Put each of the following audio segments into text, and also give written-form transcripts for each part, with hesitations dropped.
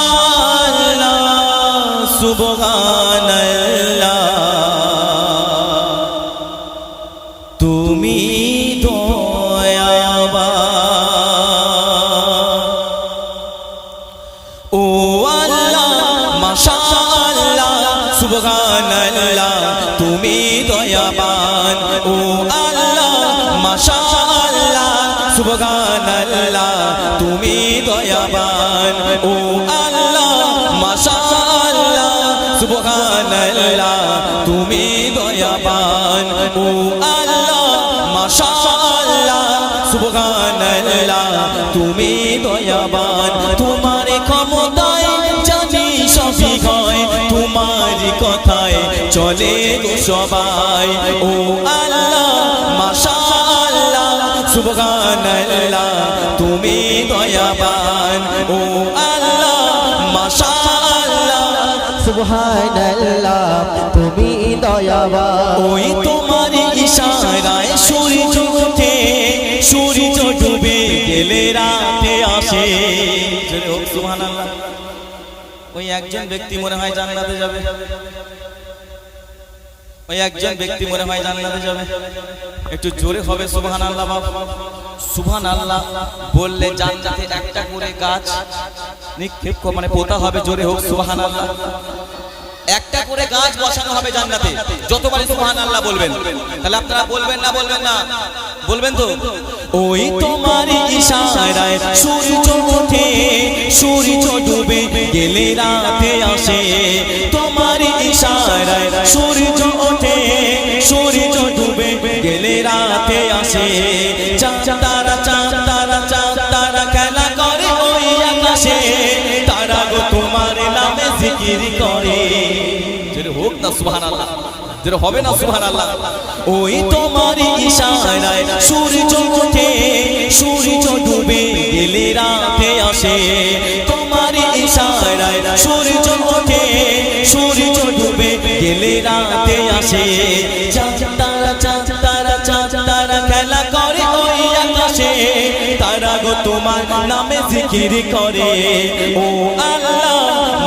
মাশাআল্লাহ সুবহানাল্লাহ তুমি দয়াবান ও আল্লাহ মাশাআল্লাহ সুবহানাল্লাহ তুমি দয়াবান ও আল্লাহ মাশাআল্লাহ সুবহানাল্লাহ তুমি দয়াবান ও আল্লাহ মাশাআল্লাহ সুবহানাল্লাহ তুমি দয়াবান ও আল্লাহ মাশাআল্লাহ সুবহানাল্লাহ তুমি দয়াবান তোমার ক্ষমতায় জানি সবই হয় তোমার কথায় চলে গো সবাই ও আল্লাহ মাশাআল্লাহ সুবহানাল্লাহ তুমি দয়াবান ও আল্লাহ মাশাআল্লাহ সুবহানাল্লাহ তুমি দয়াবান ওই তোমার ইশারায় সূর্য ওঠে সূর্য ডুবে গেলে রাতে আসে জোরে হোক সুবহানাল্লাহ ওই একজন ব্যক্তি মনে হয় জান্নাতে যাবে ওই একজন ব্যক্তি মনে হয় জান্নাতে যাবে একটু জোরে হবে সুবহানাল্লাহ বাবা সুবহানাল্লাহ বললে জান্নাতে একটা করে গাছ নিক্ষেপ মানে পোতা হবে জোরে হোক সুবহানাল্লাহ একটা করে গাছ বসানো হবে জান্নাতে যতবারই সুবহানাল্লাহ বলবেন তাহলে আপনারা বলবেন না বলবেন তো ওই তোমার ইশারায় সূর্য ওঠে সূর্য ডুবে গেলে রাতে আসে তোমার ইশারায় সূর্য ওঠে সূর্য ডুবে গেলে রাতে আসে চাঁদ তারা খেলা করে ওই আকাশে তারা গো তোমার নামে জিকির করে যেটা হোক না সুবহানাল্লাহ যেটা হবে না সুবহানাল্লাহ ওই তোমার ইশারায় সূর্য ওঠে সূর্য ডুবে গেলে রাতে আসে তোমার ইশারায় সূর্য ওঠে সূর্য ডুবে গেলে রাতে আসে চাঁদ তারা খেলা করে ওই আকাশে তারা গো তোমার নামে জিকির করে ও আল্লাহ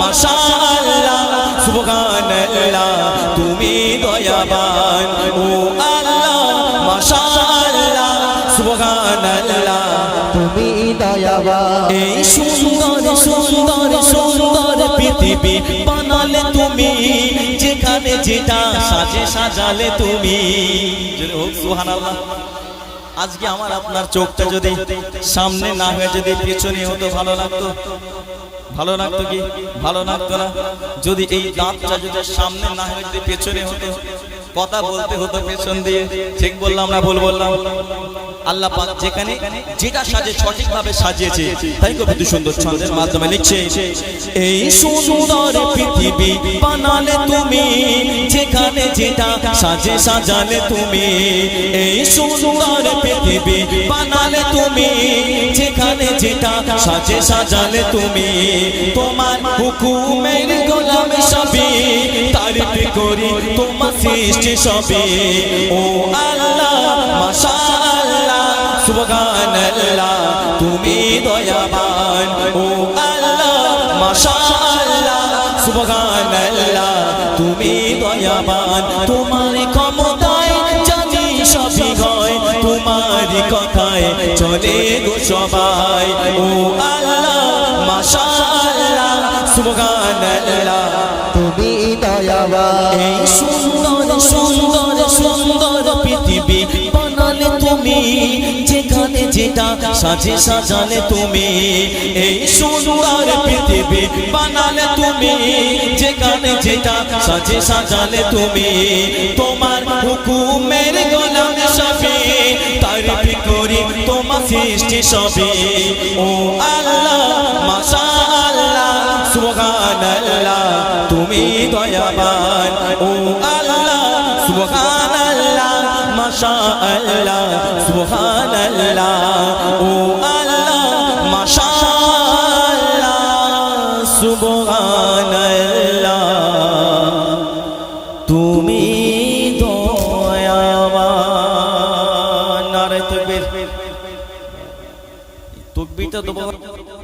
মাশাআল্লাহ সুবহানাল্লাহ তুমি দয়াবান ও আল্লাহ মাশাআল্লাহ সুবহানাল্লাহ তুমি দয়াবান এই সুন্দর পৃথিবী বানালে তুমি যেখানে যেটা সাজালে তুমি জোরে হোক সুবহানাল্লাহ আজকে আমার আপনার চোখটা যদি সামনে না হয়ে যদি পেছনে হতো ভালো লাগতো কি ভালো লাগতো না যদি এই দাঁতটা যদি সামনে না হয়ে যদি পেছনে হতো কথা বলতে হতো পেছন দিয়ে ঠিক বললাম না ভুল বললাম আল্লাহ পাক যেখানে যেটা সাজে সঠিকভাবে সাজিয়েছে তাই কত সুন্দর ছন্দের মাধ্যমে লিখছে এই সুন্দর পৃথিবী বানালে তুমি যেখানে যেটা সাজালে তুমি এই সুন্দর পৃথিবী বানালে তুমি যেখানে যেটা সাজালে তুমি তোমার হুকুমের গোলাম সবে তারিফ করি তোমার সৃষ্টি সবে ও আল্লাহ মাশাআল্লাহ সুবহানাল্লাহ তুমি দয়াবান ও আল্লাহ মাশাআল্লাহ সুবহানাল্লাহ তুমি দয়াবান তোমার ক্ষমতায় জানি সবই হয় তোমার কথায় চলে গো সবাই ও আল্লাহ মাশাআল্লাহ সুবহানাল্লাহ তুমি দয়াবান এই সুন্দর পৃথিবী বানালে তুমি যেখানে যেটা সাজালে তুমি এই সুন্দর পৃথিবী বানালে তুমি যেখানে যেটা সাজালে তুমি তোমার হুকুমের গোলাম সবে তারিফ করি তোমার সৃষ্টি সবে ও আল্লাহ মাশাআল্লাহ সুবহানাল্লাহ তুমি দয়াবান ও আল্লাহ সুবহানাল্লাহ মাশাআল্লাহ সুবহানাল্লাহ ও আল্লাহ মাশাআল্লাহ সুবহানাল্লাহ তুমি দয়াবান নারে তাকবীর তাকবীরটা তো